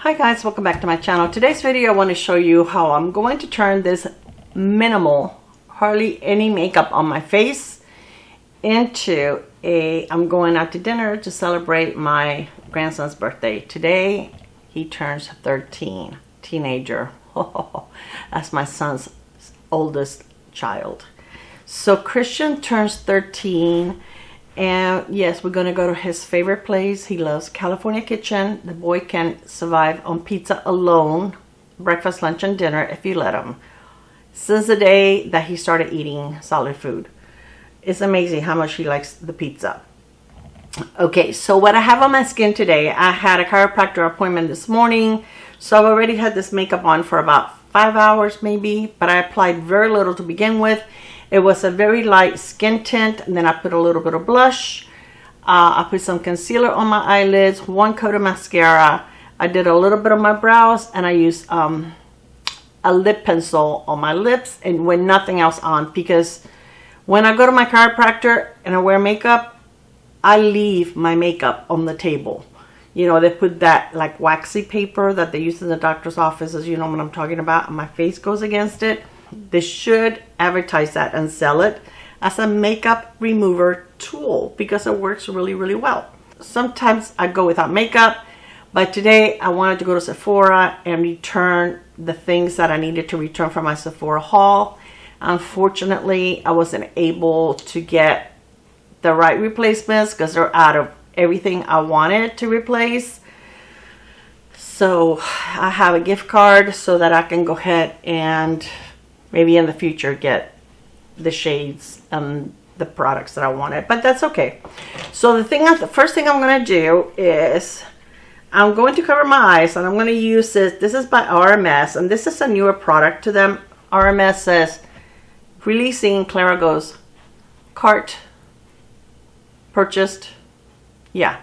Hi guys, welcome back to my channel. Today's video I want to show you how I'm going to turn this minimal, hardly any makeup on my face into I'm going out to dinner to celebrate my grandson's birthday. Today he turns 13, teenager. That's my son's oldest child. So Christian turns 13. And yes, we're going to go to his favorite place. He loves California Kitchen. The boy can survive on pizza alone, breakfast, lunch, and dinner if you let him. Since the day that he started eating solid food. It's amazing how much he likes the pizza. Okay, so what I have on my skin today, I had a chiropractor appointment this morning. So I've already had this makeup on for about 5 hours maybe, but I applied very little to begin with. It was a very light skin tint, and then I put a little bit of blush. I put some concealer on my eyelids, 1 coat of mascara. I did a little bit of my brows, and I used a lip pencil on my lips and with nothing else on, because when I go to my chiropractor and I wear makeup, I leave my makeup on the table. You know, they put that like waxy paper that they use in the doctor's offices, you know what I'm talking about, and my face goes against it. They should advertise that and sell it as a makeup remover tool because it works really, really well. Sometimes I go without makeup, but today I wanted to go to Sephora and return the things that I needed to return from my Sephora haul. Unfortunately, I wasn't able to get the right replacements because they're out of everything I wanted to replace. So I have a gift card so that I can go ahead and maybe in the future get the shades and the products that I wanted, but that's okay. So the first thing I'm going to do is I'm going to cover my eyes, and I'm going to use this. This is by RMS, and this is a newer product to them. RMS says, releasing. Clara goes, cart purchased. Yeah,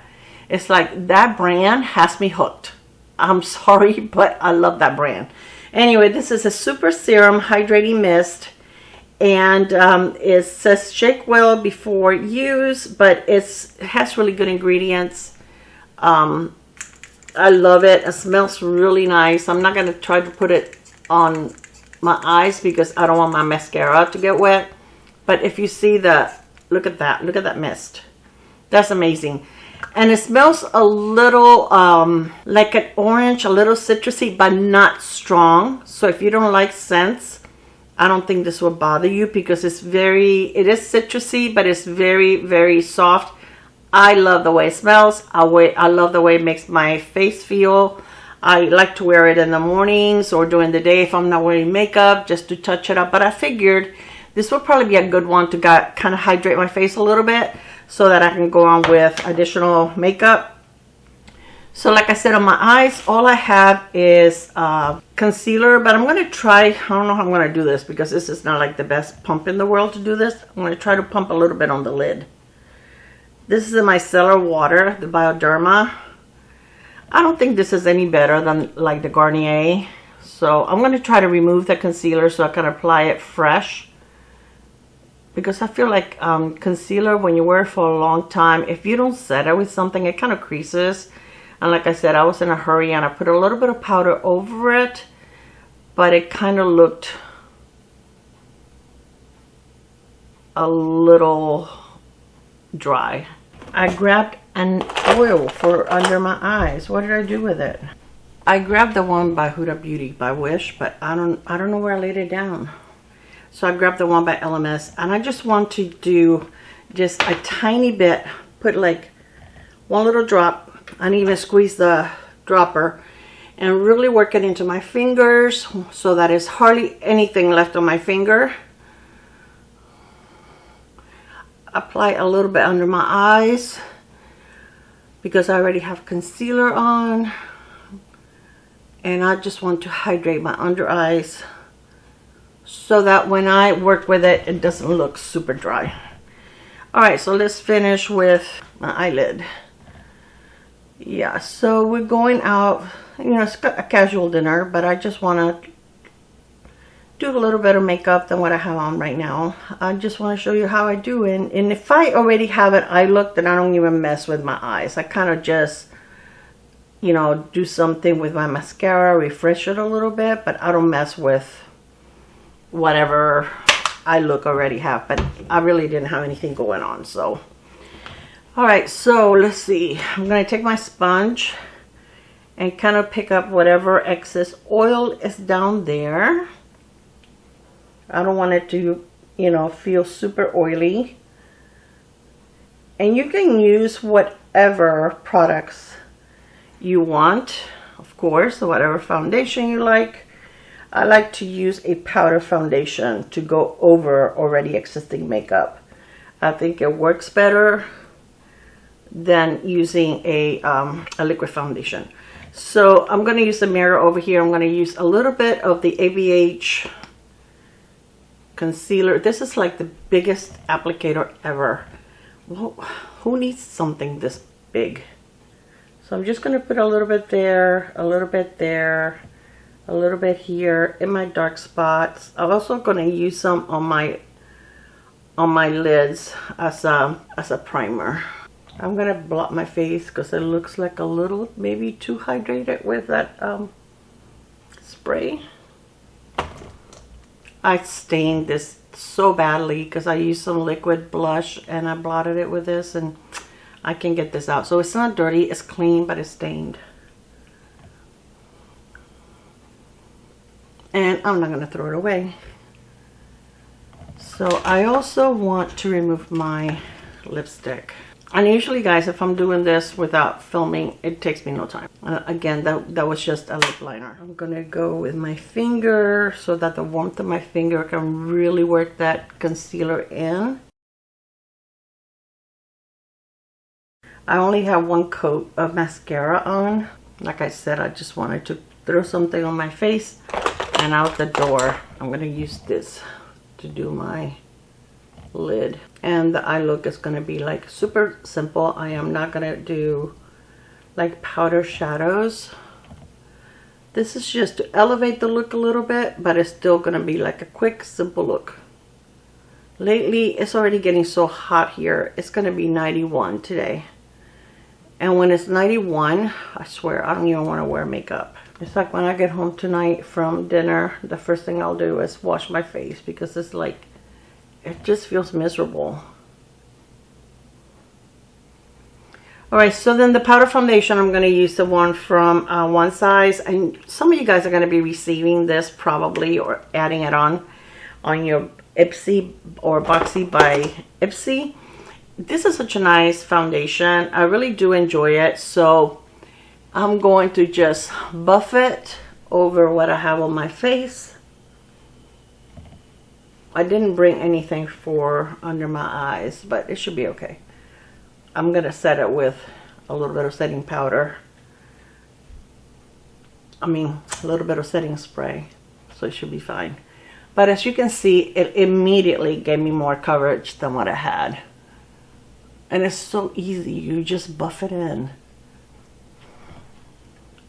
it's like that brand has me hooked. I'm sorry, but I love that brand. Anyway, this is a super serum hydrating mist, and it says shake well before use, but it has really good ingredients. I love it. It smells really nice. I'm not going to try to put it on my eyes because I don't want my mascara to get wet. But if you see look at that mist. That's amazing. And it smells a little like an orange, a little citrusy, but not strong. So if you don't like scents, I don't think this will bother you because it is citrusy, but it's very, very soft. I love the way it smells. I love the way it makes my face feel. I like to wear it in the mornings or during the day if I'm not wearing makeup, just to touch it up. But I figured this would probably be a good one to kind of hydrate my face a little bit, so that I can go on with additional makeup. So like I said, on my eyes, all I have is concealer, but I'm going to try, I don't know how I'm going to do this because this is not like the best pump in the world to do this. I'm going to try to pump a little bit on the lid. This is the micellar water, the Bioderma. I don't think this is any better than like the Garnier. So I'm going to try to remove the concealer so I can apply it fresh. Because I feel like concealer, when you wear it for a long time, if you don't set it with something, it kind of creases. And like I said, I was in a hurry and I put a little bit of powder over it, but it kind of looked a little dry. I grabbed an oil for under my eyes. What did I do with it? I grabbed the one by Huda Beauty by Wish, but I don't know where I laid it down. So I grabbed the one by LMS, and I just want to do just a tiny bit, put like 1 little drop, and even squeeze the dropper, and really work it into my fingers so that there's hardly anything left on my finger. Apply a little bit under my eyes because I already have concealer on, and I just want to hydrate my under eyes, so that when I work with it, it doesn't look super dry. Alright, so let's finish with my eyelid. Yeah, so we're going out, you know, it's a casual dinner, but I just want to do a little bit of makeup than what I have on right now. I just want to show you how I do it. And if I already have an eye look, then I don't even mess with my eyes. I kind of just you know, do something with my mascara, refresh it a little bit, but I don't mess with whatever I look already have. But I really didn't have anything going on, so. All right, so let's see. I'm gonna take my sponge and kind of pick up whatever excess oil is down there. I don't want it to, you know, feel super oily. And you can use whatever products you want, of course, whatever foundation you like. I like to use a powder foundation to go over already existing makeup. I think it works better than using a liquid foundation. So I'm going to use the mirror over here. I'm going to use a little bit of the ABH concealer. This is like the biggest applicator ever. Well, who needs something this big? So I'm just going to put a little bit there, a little bit there, a little bit here in my dark spots. I'm also going to use some on my lids as a primer. I'm going to blot my face because it looks like a little maybe too hydrated with that spray. I stained this so badly because I used some liquid blush and I blotted it with this, and I can get this out. So it's not dirty, it's clean, but it's stained. And I'm not going to throw it away. So I also want to remove my lipstick. And usually, guys, if I'm doing this without filming, it takes me no time. Again, that was just a lip liner. I'm going to go with my finger so that the warmth of my finger can really work that concealer in. I only have one coat of mascara on. Like I said, I just wanted to throw something on my face and out the door. I'm going to use this to do my lid, and the eye look is going to be like super simple. I am not going to do like powder shadows. This is just to elevate the look a little bit, but it's still going to be like a quick, simple look. Lately, it's already getting so hot here. It's going to be 91 today. And when it's 91, I swear, I don't even want to wear makeup. It's like when I get home tonight from dinner, the first thing I'll do is wash my face because it's like, it just feels miserable. Alright, so then the powder foundation, I'm going to use the one from One Size. And some of you guys are going to be receiving this probably, or adding it on your Ipsy or Boxy by Ipsy. This is such a nice foundation. I really do enjoy it. So I'm going to just buff it over what I have on my face. I didn't bring anything for under my eyes, but it should be okay. I'm going to set it with a little bit of setting powder. A little bit of setting spray. So it should be fine. But as you can see, it immediately gave me more coverage than what I had. And it's so easy. You just buff it in.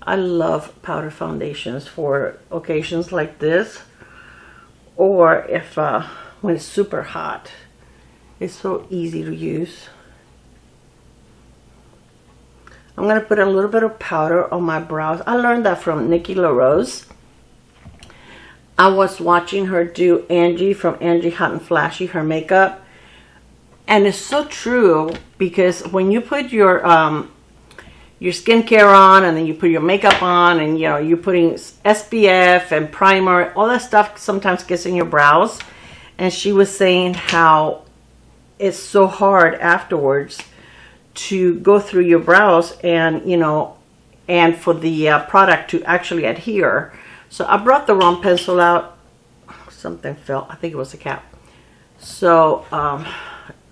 I love powder foundations for occasions like this. Or if when it's super hot. It's so easy to use. I'm going to put a little bit of powder on my brows. I learned that from Nikki LaRose. I was watching her do Angie from Angie Hot and Flashy, her makeup. And it's so true, because when you put your skincare on, and then you put your makeup on, and you know, you're putting SPF and primer, all that stuff sometimes gets in your brows. And she was saying how it's so hard afterwards to go through your brows and, you know, and for the product to actually adhere. So I brought the wrong pencil out. Something fell. I think it was a cap. So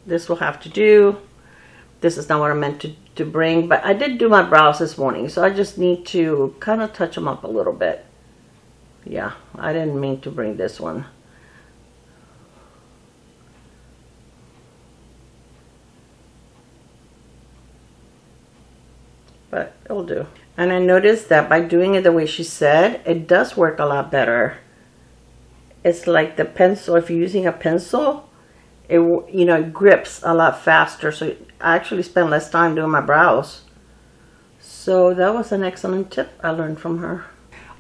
this will have to do. This is not what I meant to bring, but I did do my brows this morning, so I just need to kind of touch them up a little bit. Yeah, I didn't mean to bring this one. But it'll do. And I noticed that by doing it the way she said, it does work a lot better. It's like the pencil, if you're using a pencil, it, you know, it grips a lot faster. So I actually spend less time doing my brows. So that was an excellent tip I learned from her.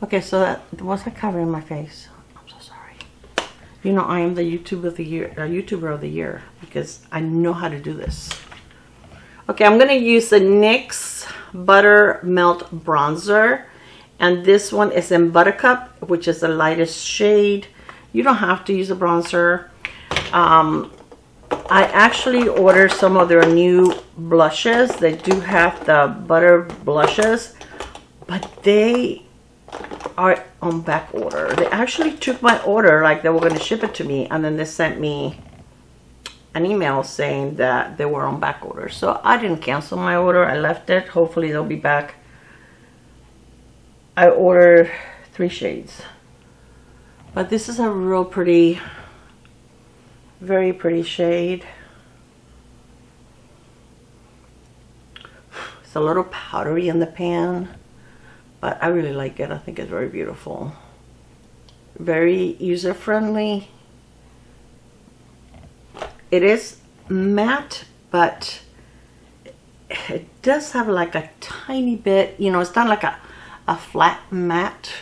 Okay, so that was I covering my face. I'm so sorry. You know, I am the YouTuber of the year because I know how to do this. Okay, I'm gonna use the NYX Buttermelt Bronzer, and this one is in Buttercup, which is the lightest shade. You don't have to use a bronzer. I actually ordered some of their new blushes. They do have the butter blushes, but they are on back order. They actually took my order like they were going to ship it to me, and then they sent me an email saying that they were on back order. So I didn't cancel my order. I left it. Hopefully they'll be back. I ordered 3 shades. But this is a real pretty, very pretty shade. It's a little powdery in the pan, but I really like it. I think it's very beautiful. Very user-friendly. It is matte, but it does have like a tiny bit, you know, it's not like a flat matte.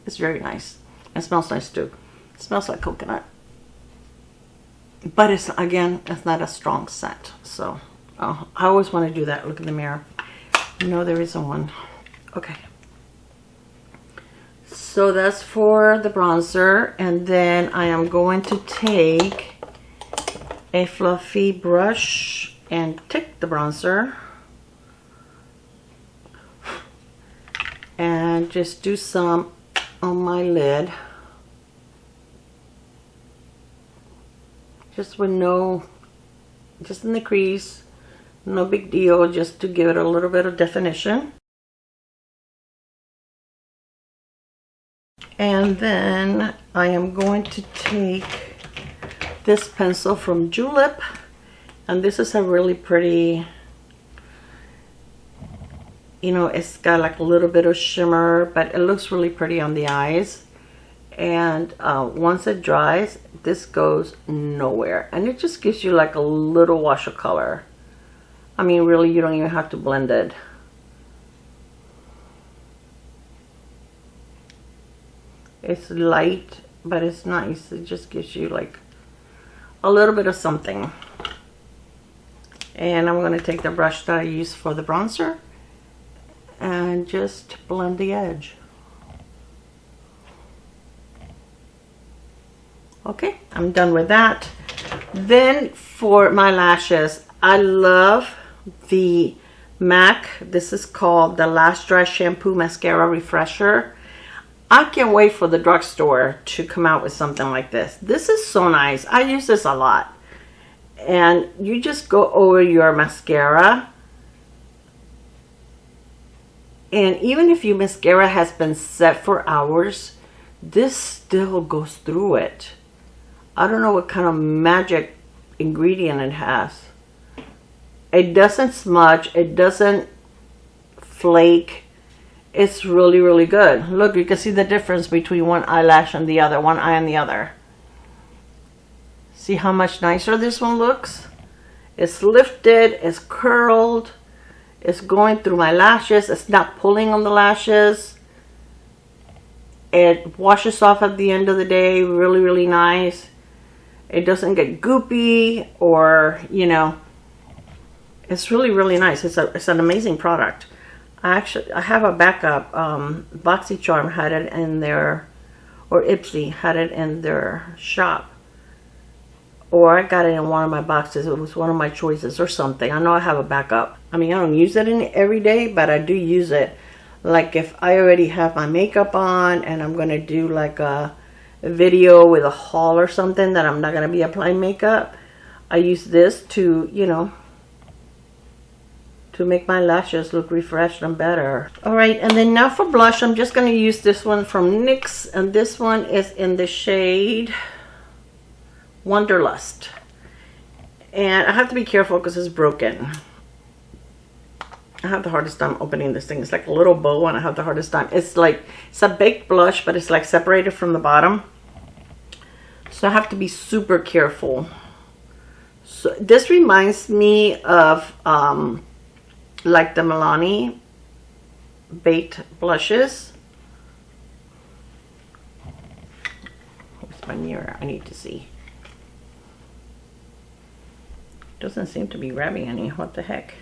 It's very nice. It smells nice too. It smells like coconut. But it's, again, it's not a strong scent. So I always want to do that. Look in the mirror. No, there isn't one. Okay. So that's for the bronzer. And then I am going to take a fluffy brush and take the bronzer. And just do some on my lid. Just with just in the crease, no big deal, just to give it a little bit of definition. And then I am going to take this pencil from Julep, and this is a really pretty, you know, it's got like a little bit of shimmer, but it looks really pretty on the eyes. And once it dries, this goes nowhere, and it just gives you like a little wash of color. I mean, really, you don't even have to blend it. It's light, but it's nice. It just gives you like a little bit of something. And I'm going to take the brush that I use for the bronzer and just blend the edge. Okay, I'm done with that. Then for my lashes, I love the MAC. This is called the Lash Dry Shampoo Mascara Refresher. I can't wait for the drugstore to come out with something like this. This is so nice. I use this a lot. And you just go over your mascara. And even if your mascara has been set for hours, this still goes through it. I don't know what kind of magic ingredient it has. It doesn't smudge. It doesn't flake. It's really, really good. Look, you can see the difference between one eyelash and the other, one eye and the other. See how much nicer this one looks? It's lifted, it's curled, it's going through my lashes, it's not pulling on the lashes. It washes off at the end of the day, really, really nice. It doesn't get goopy or, you know, it's really, really nice. It's an amazing product. I have a backup. BoxyCharm had it in their, or Ipsy had it in their shop. Or I got it in one of my boxes. It was one of my choices or something. I know I have a backup. I mean, I don't use it every day, but I do use it. Like if I already have my makeup on and I'm going to do like a video with a haul or something that I'm not going to be applying makeup, I use this to, you know, to make my lashes look refreshed and better. Alright, and then now for blush, I'm just going to use this one from NYX, and this one is in the shade Wanderlust. And I have to be careful because it's broken. I have the hardest time opening this thing. It's like a little bow and I have the hardest time. It's a baked blush, but it's like separated from the bottom. So I have to be super careful. So this reminds me of like the Milani baked blushes. Where's my mirror? I need to see. Doesn't seem to be grabbing any. What the heck?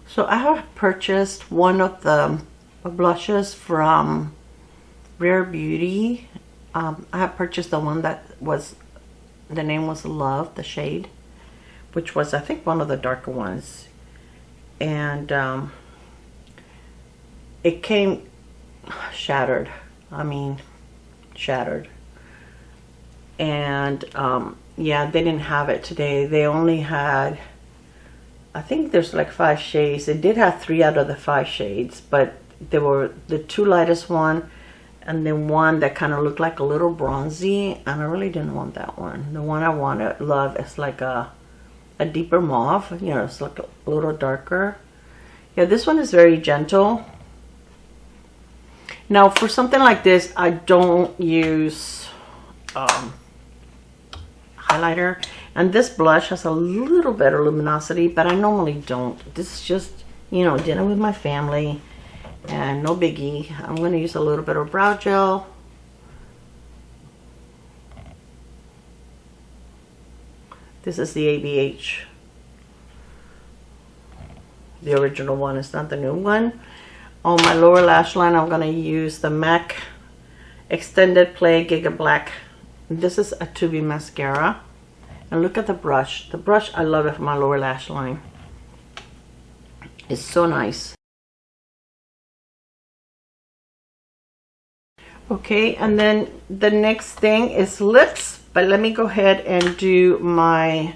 So I have purchased one of the blushes from Rare Beauty. I have purchased the one that was, the name was Love, the shade, which was I think one of the darker ones. And it came shattered. I mean, shattered. And yeah, they didn't have it today. They only had, I think there's like 5 shades. It did have 3 out of the 5 shades, but there were the 2 lightest one and then one that kind of looked like a little bronzy, and I really didn't want that one. The one I wanted, Love, is like a deeper mauve, you know, it's like a little darker. Yeah, this one is very gentle. Now for something like this, I don't use highlighter, and this blush has a little better luminosity, but I normally don't. This is just, you know, dinner with my family and no biggie. I'm going to use a little bit of brow gel. This is the ABH, the original one. It's not the new one. On my lower lash line, I'm going to use the MAC Extended Play Giga Black. This is a 2B mascara. And look at the brush. The brush, I love it for my lower lash line. It's so nice. Okay, and then the next thing is lips. But let me go ahead and do my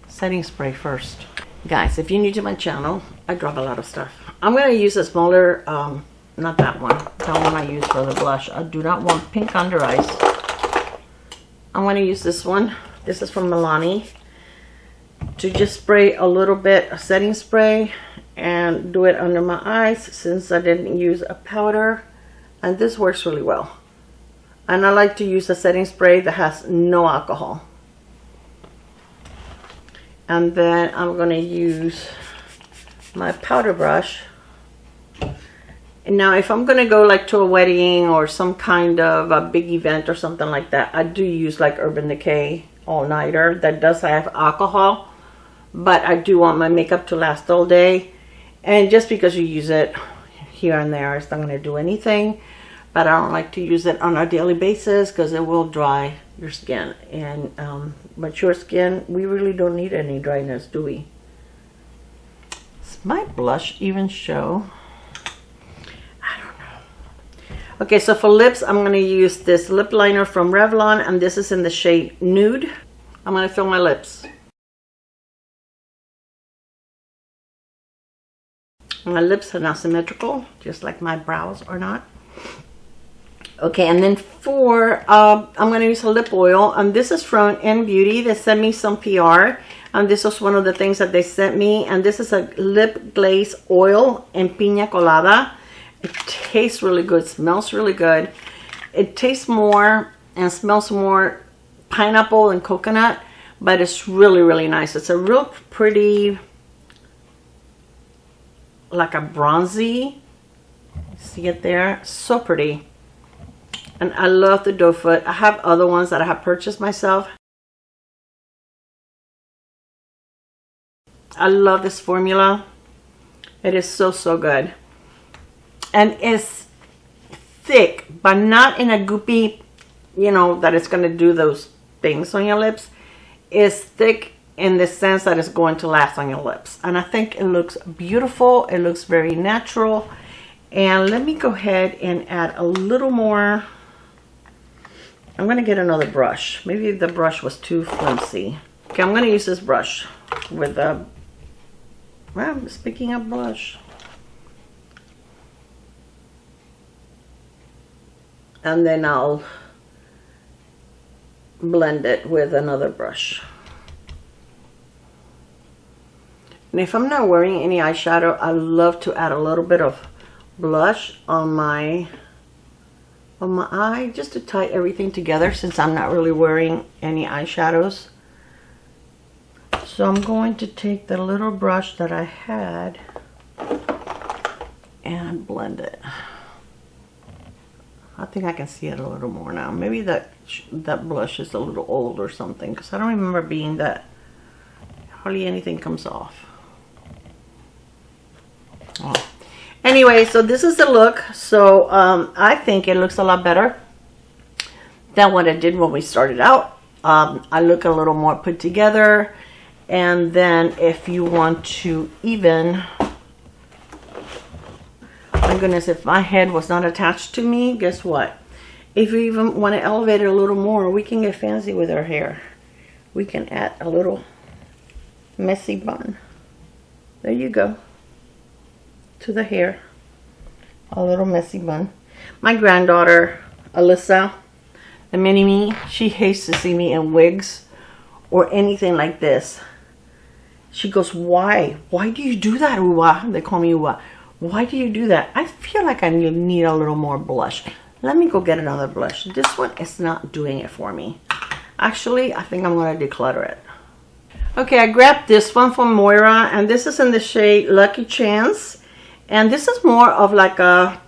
setting spray first. Guys, if you're new to my channel, I drop a lot of stuff. I'm going to use a smaller, not that one. That one I use for the blush. I do not want pink under eyes. I'm going to use this one. This is from Milani. To just spray a little bit of setting spray and do it under my eyes, since I didn't use a powder. And this works really well. And I like to use a setting spray that has no alcohol. And then I'm going to use my powder brush. And now if I'm going to go like to a wedding or some kind of a big event or something like that, I do use like Urban Decay All Nighter. That does have alcohol, but I do want my makeup to last all day. And just because you use it here and there, it's not going to do anything. But I don't like to use it on a daily basis because it will dry your skin. And mature skin, we really don't need any dryness, do we? Does my blush even show? I don't know. Okay, so for lips, I'm going to use this lip liner from Revlon, and this is in the shade Nude. I'm going to fill my lips. My lips are not symmetrical, just like my brows are not. Okay, and then for, I'm going to use a lip oil, and this is from N Beauty. They sent me some PR, and this was one of the things that they sent me, and this is a lip glaze oil in Piña Colada. It tastes really good, smells really good. It tastes more and smells more pineapple and coconut, but it's really, really nice. It's a real pretty, like a bronzy, see it there? So pretty. And I love the doe foot. I have other ones that I have purchased myself. I love this formula. It is so, so good. And it's thick, but not in a goopy, you know, that it's going to do those things on your lips. It's thick in the sense that it's going to last on your lips. And I think it looks beautiful. It looks very natural. And let me go ahead and add a little more. I'm going to get another brush. Maybe the brush was too flimsy. Okay, I'm going to use this brush with a, well, speaking of blush. And then I'll blend it with another brush. And if I'm not wearing any eyeshadow, I love to add a little bit of blush on my on my eye just to tie everything together, since I'm not really wearing any eyeshadows. So I'm going to take the little brush that I had and blend it. I think I can see it a little more now. Maybe that blush is a little old or something, because I don't remember being that hardly anything comes off. Oh. Anyway, so this is the look. So I think it looks a lot better than what it did when we started out. I look a little more put together. And then if you want to even, my goodness, if my head was not attached to me, guess what? If you even want to elevate it a little more, we can get fancy with our hair. We can add a little messy bun. There you go. To the hair. A little messy bun. My granddaughter, Alyssa, the mini-me, she hates to see me in wigs or anything like this. She goes, why? Why do you do that, Uwa? They call me Uwa. Why do you do that? I feel like I need a little more blush. Let me go get another blush. This one is not doing it for me. Actually, I think I'm going to declutter it. Okay, I grabbed this one from Moira, and this is in the shade Lucky Chance. And this is more of like a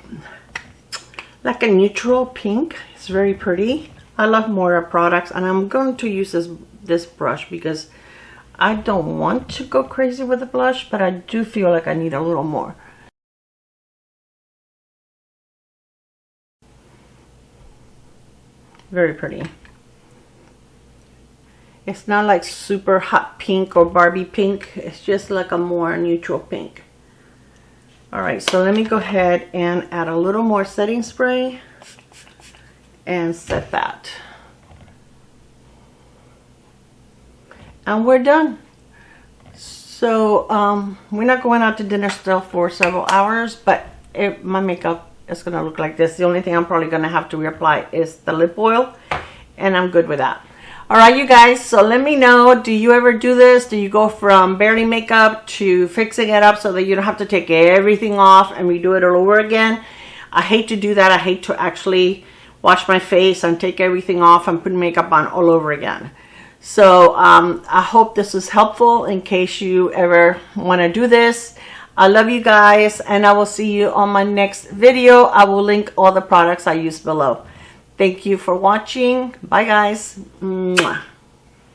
neutral pink. It's very pretty. I love Moira products, and I'm going to use this brush because I don't want to go crazy with the blush, but I do feel like I need a little more. Very pretty. It's not like super hot pink or Barbie pink. It's just like a more neutral pink. All right, so let me go ahead and add a little more setting spray and set that. And we're done. So we're not going out to dinner still for several hours, but my makeup is gonna look like this. The only thing I'm probably gonna have to reapply is the lip oil, and I'm good with that. All right, you guys, so let me know, do you ever do this? Do you go from barely makeup to fixing it up so that you don't have to take everything off and redo it all over again? I hate to do that. I hate to actually wash my face and take everything off and put makeup on all over again. So I hope this is helpful in case you ever want to do this. I love you guys, and I will see you on my next video. I will link all the products I use below. Thank you for watching. Bye, guys. Mwah.